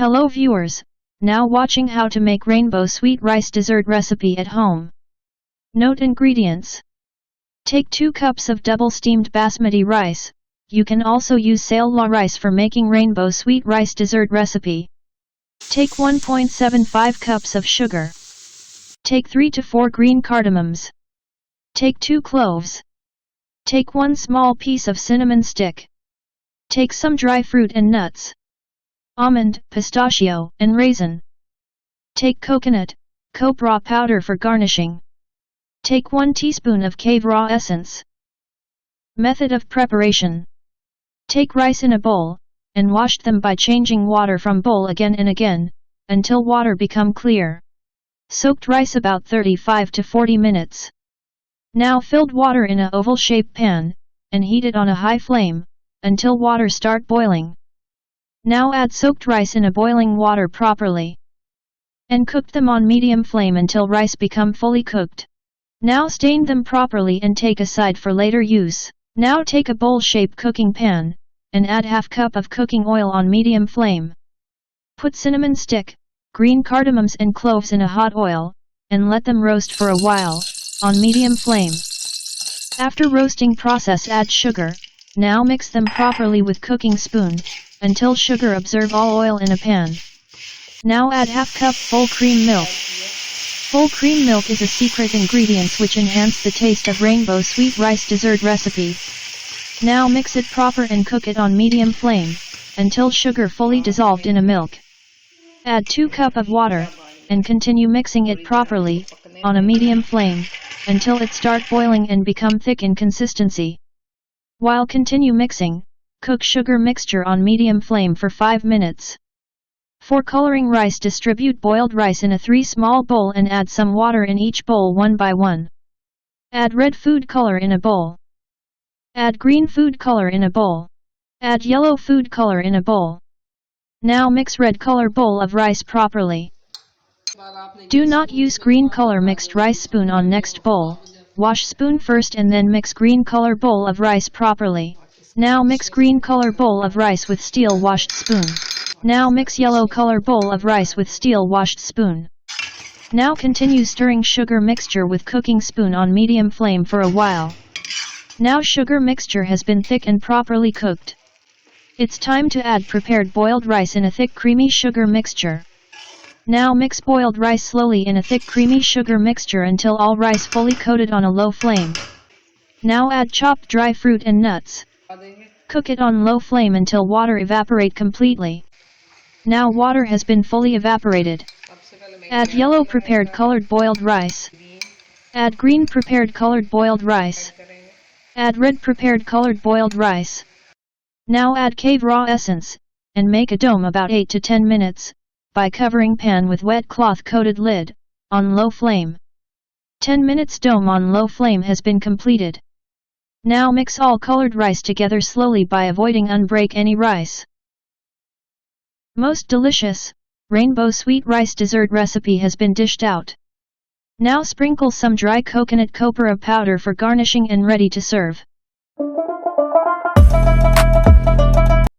Hello viewers, now watching how to make rainbow sweet rice dessert recipe at home. Note ingredients. Take 2 cups of double steamed basmati rice. You can also use Salwa rice for making rainbow sweet rice dessert recipe. Take 1.75 cups of sugar. Take 3 to 4 green cardamoms. Take 2 cloves. Take 1 small piece of cinnamon stick. Take some dry fruit and nuts. Almond, pistachio, and raisin. Take coconut, copra powder for garnishing. Take 1 teaspoon of cave raw essence. Method of preparation. Take rice in a bowl, and wash them by changing water from bowl again and again, until water become clear. Soaked rice about 35 to 40 minutes. Now filled water in a oval-shaped pan, and heat it on a high flame, until water start boiling. Now add soaked rice in a boiling water properly. And cook them on medium flame until rice become fully cooked. Now stain them properly and take aside for later use. Now take a bowl-shaped cooking pan, and add half cup of cooking oil on medium flame. Put cinnamon stick, green cardamoms and cloves in a hot oil, and let them roast for a while, on medium flame. After roasting process add sugar, now mix them properly with cooking spoon, until sugar absorb all oil in a pan. Now add half cup full cream milk. Full cream milk is a secret ingredient which enhance the taste of rainbow sweet rice dessert recipe. Now mix it proper and cook it on medium flame, until sugar fully dissolved in a milk. Add 2 cup of water, and continue mixing it properly, on a medium flame, until it start boiling and become thick in consistency. While continue mixing, cook sugar mixture on medium flame for 5 minutes. For coloring rice, distribute boiled rice in a 3 small bowl and add some water in each bowl one by one. Add red food color in a bowl. Add green food color in a bowl. Add yellow food color in a bowl. Now mix red color bowl of rice properly. Do not use green color mixed rice spoon on next bowl. Wash spoon first and then mix green color bowl of rice properly. Now mix green color bowl of rice with steel washed spoon. Now mix yellow color bowl of rice with steel washed spoon. Now continue stirring sugar mixture with cooking spoon on medium flame for a while. Now sugar mixture has been thick and properly cooked. It's time to add prepared boiled rice in a thick creamy sugar mixture. Now mix boiled rice slowly in a thick creamy sugar mixture until all rice fully coated on a low flame. Now add chopped dry fruit and nuts. Cook it on low flame until water evaporate completely. Now water has been fully evaporated. Add yellow prepared colored boiled rice. Add green prepared colored boiled rice. Add red prepared colored boiled rice. Now add cave raw essence, and make a dome about 8 to 10 minutes, by covering pan with wet cloth coated lid, on low flame. 10 minutes dome on low flame has been completed. Now mix all colored rice together slowly by avoiding unbreak any rice. Most delicious, rainbow sweet rice dessert recipe has been dished out. Now sprinkle some dry coconut copra powder for garnishing and ready to serve.